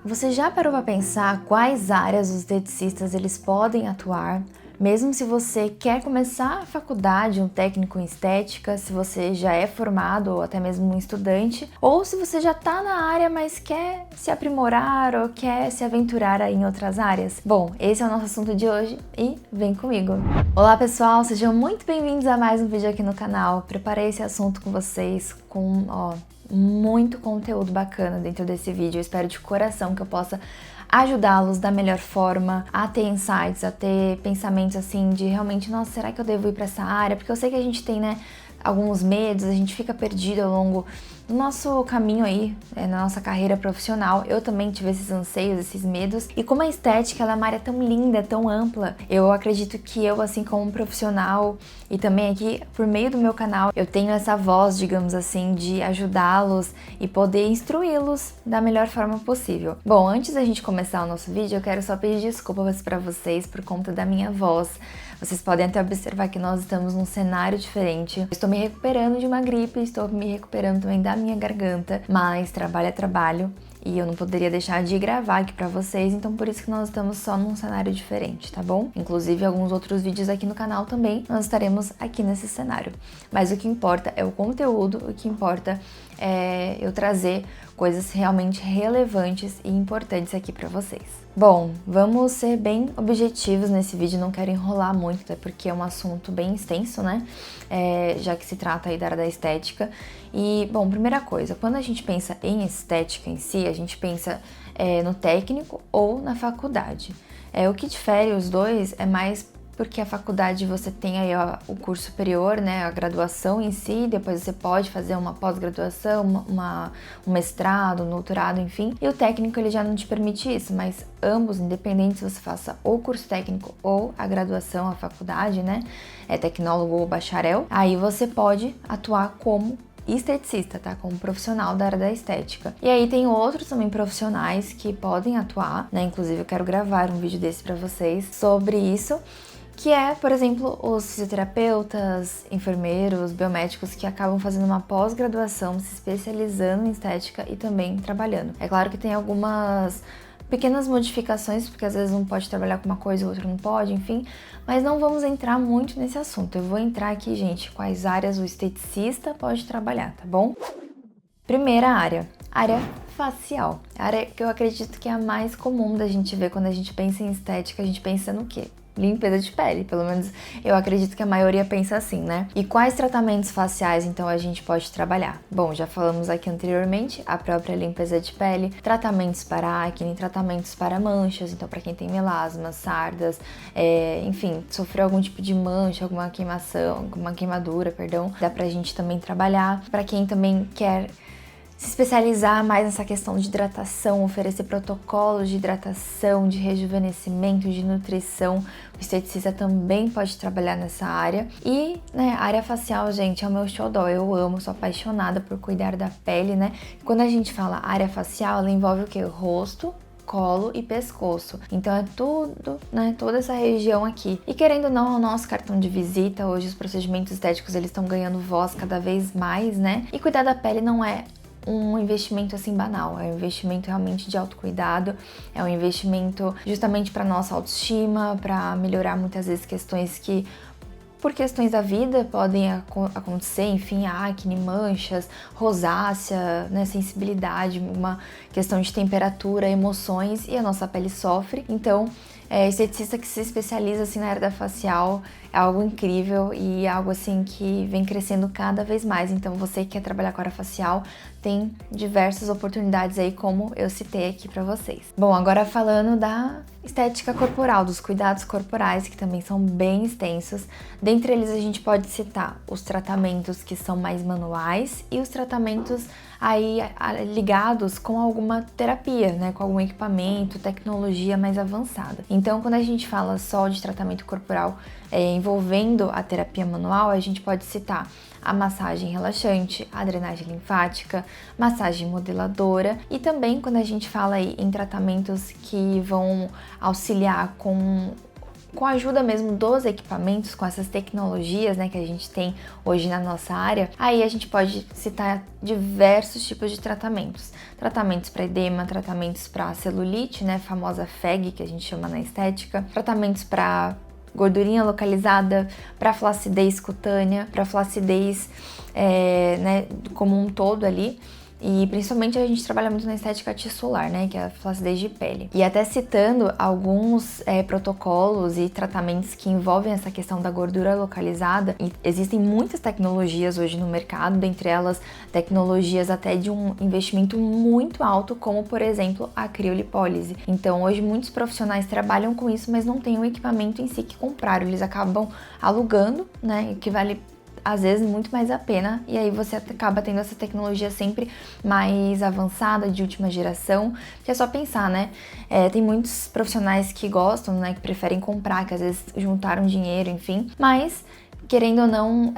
Você já parou para pensar quais áreas os esteticistas eles podem atuar? Mesmo se você quer começar a faculdade, um técnico em estética, se você já é formado ou até mesmo um estudante, ou se você já está na área, mas quer se aprimorar ou quer se aventurar aí em outras áreas. Bom, esse é o nosso assunto de hoje e vem comigo! Olá pessoal, sejam muito bem-vindos a mais um vídeo aqui no canal. Preparei esse assunto com vocês com, muito conteúdo bacana dentro desse vídeo. Eu espero de coração que eu possa ajudá-los da melhor forma, a ter insights, a ter pensamentos assim de realmente, nossa, será que eu devo ir para essa área? Porque eu sei que a gente tem, né, alguns medos, a gente fica perdido ao longo do nosso caminho aí, na nossa carreira profissional. Eu também tive esses anseios, esses medos. E como a estética ela é uma área tão linda, tão ampla, eu acredito que eu, assim como um profissional e também aqui por meio do meu canal, eu tenho essa voz, digamos assim, de ajudá-los e poder instruí-los da melhor forma possível. Bom, antes da gente começar o nosso vídeo, eu quero só pedir desculpas para vocês por conta da minha voz. Vocês podem até observar que nós estamos num cenário diferente. Eu estou me recuperando de uma gripe, estou me recuperando também da minha garganta, mas trabalho é trabalho e eu não poderia deixar de gravar aqui pra vocês, então por isso que nós estamos só num cenário diferente, tá bom? Inclusive alguns outros vídeos aqui no canal também, nós estaremos aqui nesse cenário. Mas o que importa é o conteúdo, o que importa é eu trazer coisas realmente relevantes e importantes aqui pra vocês. Bom, vamos ser bem objetivos nesse vídeo, não quero enrolar muito, até porque é um assunto bem extenso, né? Já que se trata aí da área da estética. E, bom, primeira coisa, quando a gente pensa em estética em si, a gente pensa no técnico ou na faculdade. O que difere os dois é mais porque a faculdade você tem aí o curso superior, né, a graduação em si, depois você pode fazer uma pós-graduação, um mestrado, um doutorado, enfim. E o técnico ele já não te permite isso, mas ambos, independente se você faça ou curso técnico ou a graduação, a faculdade, né, tecnólogo ou bacharel, aí você pode atuar como esteticista, tá? Como profissional da área da estética. E aí tem outros também profissionais que podem atuar, né? Inclusive eu quero gravar um vídeo desse pra vocês sobre isso, que é, por exemplo, os fisioterapeutas, enfermeiros, biomédicos que acabam fazendo uma pós-graduação, se especializando em estética e também trabalhando. É claro que tem algumas pequenas modificações, porque às vezes um pode trabalhar com uma coisa e o outro não pode, enfim, mas não vamos entrar muito nesse assunto. Eu vou entrar aqui, gente, quais áreas o esteticista pode trabalhar, tá bom? Primeira área facial. A área que eu acredito que é a mais comum da gente ver quando a gente pensa em estética, a gente pensa no quê? Limpeza de pele, pelo menos eu acredito que a maioria pensa assim, né? E quais tratamentos faciais então a gente pode trabalhar? Bom, já falamos aqui anteriormente, a própria limpeza de pele, tratamentos para acne, tratamentos para manchas, então para quem tem melasma, sardas, enfim, sofreu algum tipo de mancha, alguma queimação, alguma queimadura, perdão, dá pra gente também trabalhar. Para quem também quer se especializar mais nessa questão de hidratação, oferecer protocolos de hidratação, de rejuvenescimento, de nutrição, o esteticista também pode trabalhar nessa área. E, né, a área facial, gente, é o meu xodó, eu amo, sou apaixonada por cuidar da pele, né? Quando a gente fala área facial, ela envolve o quê? O rosto, colo e pescoço. Então é tudo, né, toda essa região aqui. E querendo ou não, é o nosso cartão de visita. Hoje os procedimentos estéticos, eles estão ganhando voz cada vez mais, né? E cuidar da pele não é um investimento assim banal, é um investimento realmente de autocuidado, é um investimento justamente para nossa autoestima, para melhorar muitas vezes questões que por questões da vida podem acontecer, enfim, acne, manchas, rosácea, né, sensibilidade, uma questão de temperatura, emoções, e a nossa pele sofre. Então, esteticista que se especializa assim na área da facial é algo incrível e algo assim que vem crescendo cada vez mais. Então, você que quer trabalhar com a área facial, tem diversas oportunidades aí, como eu citei aqui pra vocês. Bom, agora falando da estética corporal, dos cuidados corporais, que também são bem extensos. Dentre eles a gente pode citar os tratamentos que são mais manuais e os tratamentos aí ligados com alguma terapia, né, com algum equipamento, tecnologia mais avançada. Então, quando a gente fala só de tratamento corporal envolvendo a terapia manual, a gente pode citar a massagem relaxante, a drenagem linfática, massagem modeladora, e também quando a gente fala aí em tratamentos que vão auxiliar com com a ajuda mesmo dos equipamentos, com essas tecnologias, né, que a gente tem hoje na nossa área, aí a gente pode citar diversos tipos de tratamentos. Tratamentos para edema, tratamentos para celulite, né, famosa FEG, que a gente chama na estética, tratamentos para gordurinha localizada, para flacidez cutânea, para flacidez né, como um todo ali. E principalmente a gente trabalha muito na estética tissular, né, que é a flacidez de pele. E até citando alguns protocolos e tratamentos que envolvem essa questão da gordura localizada, e existem muitas tecnologias hoje no mercado, dentre elas tecnologias até de um investimento muito alto, como por exemplo a criolipólise. Então hoje muitos profissionais trabalham com isso, mas não têm o equipamento em si que compraram, eles acabam alugando, né, que vale às vezes muito mais a pena, e aí você acaba tendo essa tecnologia sempre mais avançada, de última geração, que é só pensar, né? Tem muitos profissionais que gostam, né, que preferem comprar, que às vezes juntaram dinheiro, enfim, mas querendo ou não,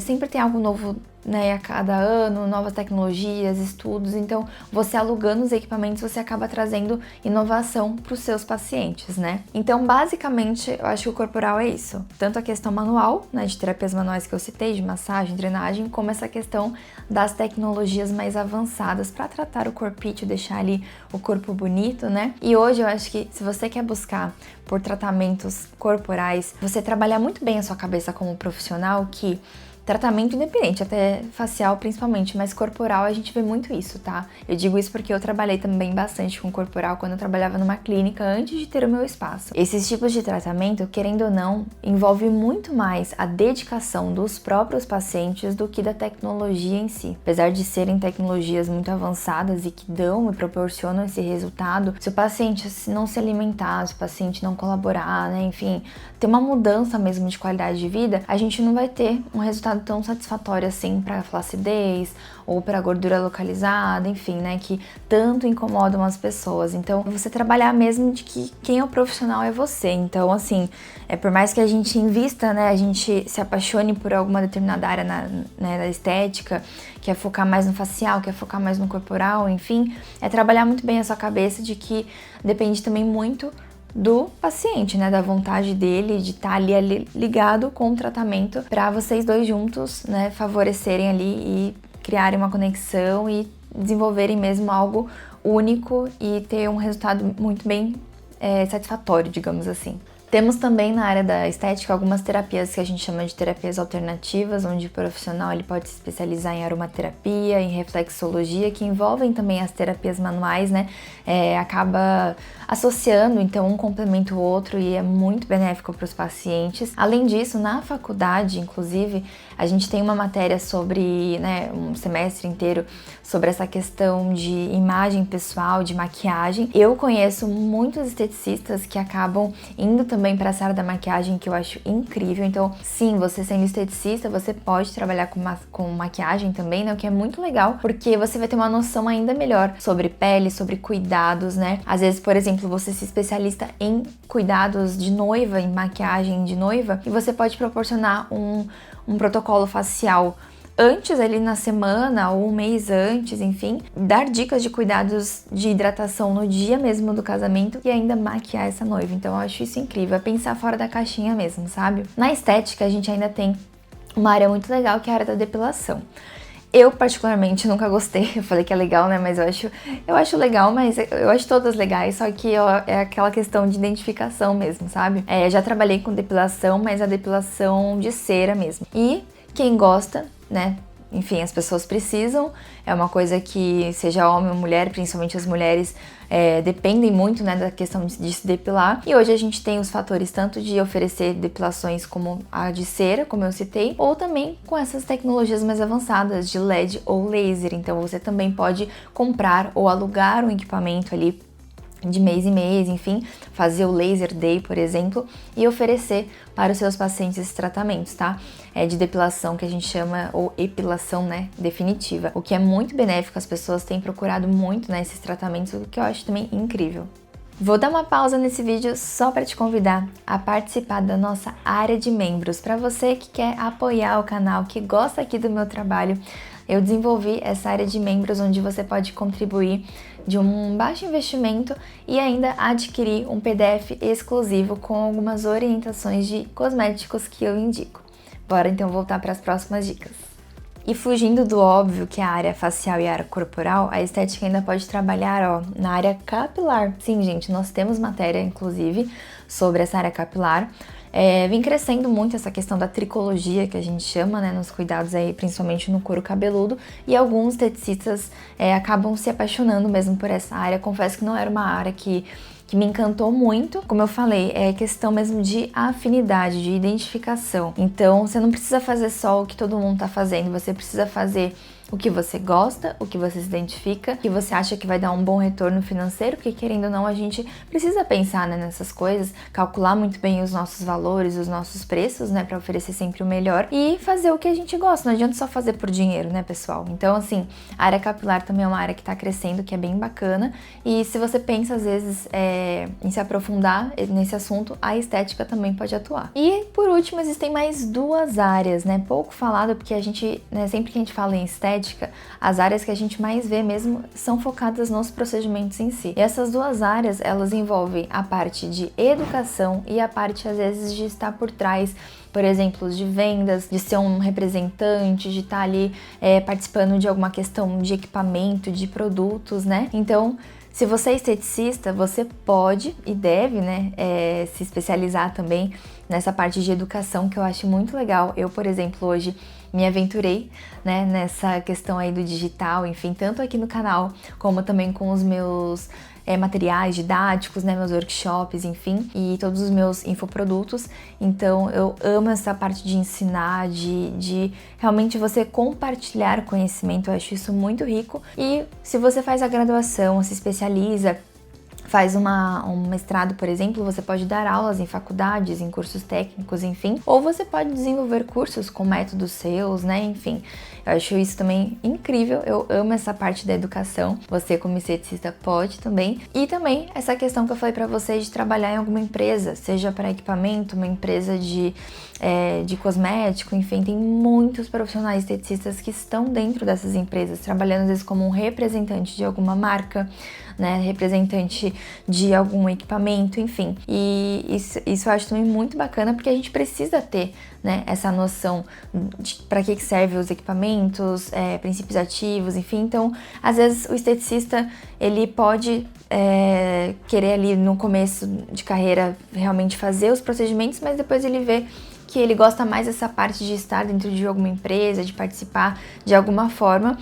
sempre tem algo novo, né, a cada ano, novas tecnologias, estudos, então você alugando os equipamentos, você acaba trazendo inovação para os seus pacientes, né? Então, basicamente, eu acho que o corporal é isso, tanto a questão manual, né, de terapias manuais que eu citei, de massagem, drenagem, como essa questão das tecnologias mais avançadas para tratar o corpite, deixar ali o corpo bonito, né? E hoje eu acho que se você quer buscar por tratamentos corporais, você trabalhar muito bem a sua cabeça como profissional, que tratamento independente, até facial principalmente, mas corporal a gente vê muito isso, tá? Eu digo isso porque eu trabalhei também bastante com corporal quando eu trabalhava numa clínica antes de ter o meu espaço. Esses tipos de tratamento, querendo ou não, envolve muito mais a dedicação dos próprios pacientes do que da tecnologia em si. Apesar de serem tecnologias muito avançadas e que dão e proporcionam esse resultado, se o paciente não se alimentar, se o paciente não colaborar, né, enfim, ter uma mudança mesmo de qualidade de vida, a gente não vai ter um resultado tão satisfatório assim para flacidez ou para gordura localizada, enfim, né, que tanto incomodam as pessoas. Então, você trabalhar mesmo de que quem é o profissional é você. Então, assim, por mais que a gente invista, né, a gente se apaixone por alguma determinada área né, da estética, quer focar mais no facial, quer focar mais no corporal, enfim, é trabalhar muito bem a sua cabeça de que depende também muito do paciente, né, da vontade dele de estar ali ligado com o tratamento para vocês dois juntos, né, favorecerem ali e criarem uma conexão e desenvolverem mesmo algo único e ter um resultado muito bem satisfatório, digamos assim. Temos também na área da estética algumas terapias que a gente chama de terapias alternativas, onde o profissional ele pode se especializar em aromaterapia, em reflexologia, que envolvem também as terapias manuais, né? Acaba associando, então um complementa o outro e é muito benéfico para os pacientes. Além disso, na faculdade, inclusive, a gente tem uma matéria sobre, né, um semestre inteiro sobre essa questão de imagem pessoal, de maquiagem. Eu conheço muitos esteticistas que acabam indo também para essa área da maquiagem, que eu acho incrível. Então, sim, você sendo esteticista, você pode trabalhar com maquiagem também, né, o que é muito legal, porque você vai ter uma noção ainda melhor sobre pele, sobre cuidados, né? Às vezes, por exemplo, você se especialista em cuidados de noiva, em maquiagem de noiva, e você pode proporcionar um protocolo facial antes ali na semana ou um mês antes, enfim, dar dicas de cuidados de hidratação no dia mesmo do casamento e ainda maquiar essa noiva. Então eu acho isso incrível, é pensar fora da caixinha mesmo, sabe? Na estética a gente ainda tem uma área muito legal que é a área da depilação. Eu, particularmente, nunca gostei. Eu falei que é legal, né? Mas eu acho legal, mas eu acho todas legais. Só que é aquela questão de identificação mesmo, sabe? Já trabalhei com depilação, mas a depilação de cera mesmo. E quem gosta, né? Enfim, as pessoas precisam. É uma coisa que, seja homem ou mulher, principalmente as mulheres, dependem muito, né, da questão de se depilar. E hoje a gente tem os fatores tanto de oferecer depilações como a de cera, como eu citei, ou também com essas tecnologias mais avançadas de LED ou laser. Então você também pode comprar ou alugar um equipamento ali de mês em mês, enfim, fazer o Laser Day, por exemplo, e oferecer para os seus pacientes esses tratamentos, tá? De depilação, que a gente chama, ou epilação, né, definitiva, o que é muito benéfico, as pessoas têm procurado muito, né, esses tratamentos, o que eu acho também incrível. Vou dar uma pausa nesse vídeo só para te convidar a participar da nossa área de membros. Para você que quer apoiar o canal, que gosta aqui do meu trabalho, eu desenvolvi essa área de membros onde você pode contribuir de um baixo investimento e ainda adquirir um PDF exclusivo com algumas orientações de cosméticos que eu indico. Bora então voltar para as próximas dicas. E fugindo do óbvio, que é a área facial e a área corporal, a estética ainda pode trabalhar, na área capilar. Sim, gente, nós temos matéria, inclusive, sobre essa área capilar. Vem crescendo muito essa questão da tricologia, que a gente chama, né, nos cuidados aí, principalmente no couro cabeludo, e alguns esteticistas acabam se apaixonando mesmo por essa área. Confesso que não era uma área que me encantou muito. Como eu falei, é questão mesmo de afinidade, de identificação. Então, você não precisa fazer só o que todo mundo tá fazendo, você precisa fazer o que você gosta, o que você se identifica, o que você acha que vai dar um bom retorno financeiro, porque querendo ou não, a gente precisa pensar, né, nessas coisas, calcular muito bem os nossos valores, os nossos preços, né, para oferecer sempre o melhor e fazer o que a gente gosta. Não adianta só fazer por dinheiro, né, pessoal? Então, assim, a área capilar também é uma área que tá crescendo, que é bem bacana, e se você pensa, às vezes, em se aprofundar nesse assunto, a estética também pode atuar. E, por último, existem mais duas áreas, né, pouco falado, porque a gente, né, sempre que a gente fala em estética, as áreas que a gente mais vê mesmo são focadas nos procedimentos em si. E essas duas áreas, elas envolvem a parte de educação e a parte, às vezes, de estar por trás, por exemplo, de vendas, de ser um representante, de estar ali participando de alguma questão de equipamento, de produtos, né? Então, se você é esteticista, você pode e deve, né, se especializar também nessa parte de educação, que eu acho muito legal. Eu, por exemplo, hoje me aventurei, né, nessa questão aí do digital, enfim, tanto aqui no canal, como também com os meus materiais didáticos, né, meus workshops, enfim, e todos os meus infoprodutos. Então, eu amo essa parte de ensinar, de realmente você compartilhar conhecimento, eu acho isso muito rico. E se você faz a graduação, se especializa, faz um mestrado, por exemplo, você pode dar aulas em faculdades, em cursos técnicos, enfim, ou você pode desenvolver cursos com métodos seus, né, enfim. Eu acho isso também incrível, eu amo essa parte da educação, você como esteticista pode também. E também essa questão que eu falei pra vocês de trabalhar em alguma empresa, seja para equipamento, uma empresa de cosmético, enfim, tem muitos profissionais esteticistas que estão dentro dessas empresas, trabalhando às vezes como um representante de alguma marca, né, representante de algum equipamento, enfim. E isso eu acho também muito bacana, porque a gente precisa ter, né, essa noção de para que servem os equipamentos, princípios ativos, enfim. Então, às vezes o esteticista, ele pode querer ali no começo de carreira realmente fazer os procedimentos, mas depois ele vê que ele gosta mais dessa parte de estar dentro de alguma empresa, de participar de alguma forma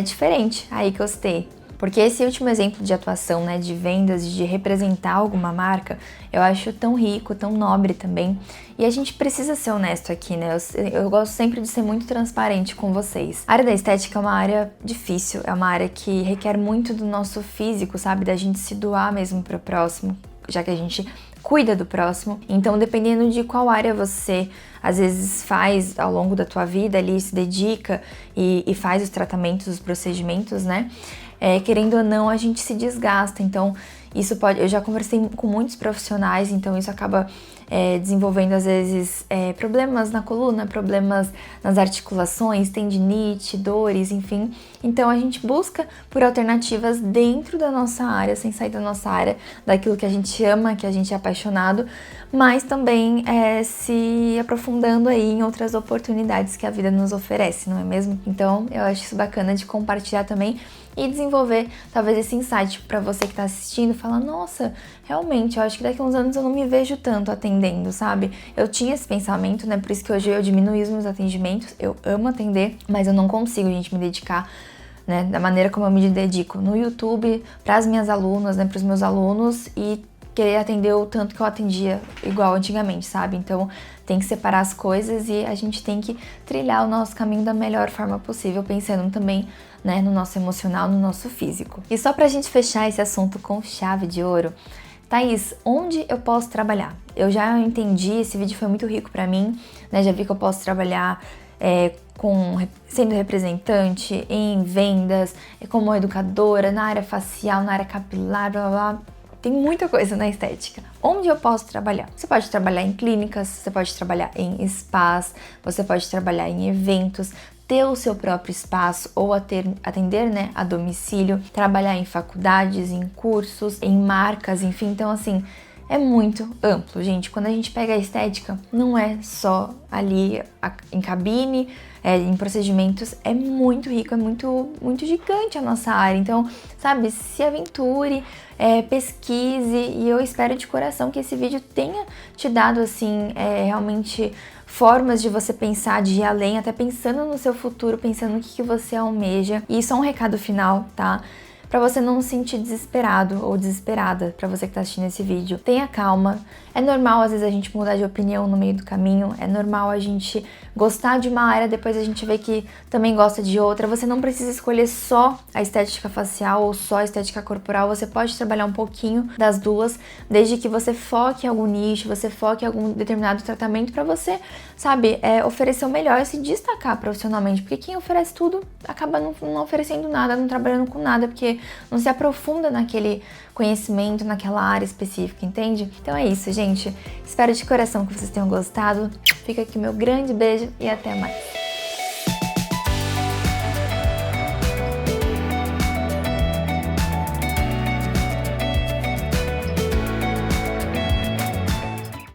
diferente. Aí que eu gostei. Porque esse último exemplo de atuação, né, de vendas, de representar alguma marca, eu acho tão rico, tão nobre também. E a gente precisa ser honesto aqui, né? Eu gosto sempre de ser muito transparente com vocês. A área da estética é uma área difícil, é uma área que requer muito do nosso físico, sabe? Da gente se doar mesmo pro próximo, já que a gente cuida do próximo. Então, dependendo de qual área você às vezes faz ao longo da tua vida ali, se dedica e faz os tratamentos, os procedimentos, né? Querendo ou não, a gente se desgasta. Então, isso pode... Eu já conversei com muitos profissionais, então isso acaba desenvolvendo, às vezes, problemas na coluna, problemas nas articulações, tendinite, dores, enfim. Então, a gente busca por alternativas dentro da nossa área, sem sair da nossa área, daquilo que a gente ama, que a gente é apaixonado, mas também se aprofundando aí em outras oportunidades que a vida nos oferece, não é mesmo? Então, eu acho isso bacana de compartilhar também e desenvolver talvez esse insight para você que está assistindo, falar, nossa, realmente, eu acho que daqui a uns anos eu não me vejo tanto atendendo, sabe? Eu tinha esse pensamento, né? Por isso que hoje eu diminui os meus atendimentos, eu amo atender, mas eu não consigo, gente, me dedicar, né, da maneira como eu me dedico no YouTube, para as minhas alunas, né, para os meus alunos e querer atender o tanto que eu atendia igual antigamente, sabe? Então, tem que separar as coisas e a gente tem que trilhar o nosso caminho da melhor forma possível, pensando também, né, no nosso emocional, no nosso físico. E só pra gente fechar esse assunto com chave de ouro, Thaís, onde eu posso trabalhar? Eu já entendi, esse vídeo foi muito rico pra mim, né? Já vi que eu posso trabalhar sendo representante, em vendas, como educadora, na área facial, na área capilar, blá blá blá. Tem muita coisa na estética. Onde eu posso trabalhar? Você pode trabalhar em clínicas, você pode trabalhar em spas, você pode trabalhar em eventos, ter o seu próprio espaço ou atender, né, a domicílio, trabalhar em faculdades, em cursos, em marcas, enfim. Então, assim, é muito amplo, gente. Quando a gente pega a estética, não é só ali em cabine, em procedimentos, é muito rico, é muito gigante a nossa área. Então, sabe, se aventure, pesquise, e eu espero de coração que esse vídeo tenha te dado, assim, realmente formas de você pensar, de ir além, até pensando no seu futuro, pensando no que você almeja. E só um recado final, tá? Pra você não se sentir desesperado ou desesperada, pra você que tá assistindo esse vídeo. Tenha calma. É normal às vezes a gente mudar de opinião no meio do caminho, é normal a gente gostar de uma área, depois a gente vê que também gosta de outra. Você não precisa escolher só a estética facial ou só a estética corporal, você pode trabalhar um pouquinho das duas, desde que você foque em algum nicho, você foque em algum determinado tratamento pra você, sabe, oferecer o melhor e se destacar profissionalmente, porque quem oferece tudo acaba não oferecendo nada, não trabalhando com nada, porque não se aprofunda naquele conhecimento, naquela área específica, entende? Então é isso, gente. Espero de coração que vocês tenham gostado. Fica aqui meu grande beijo e até mais.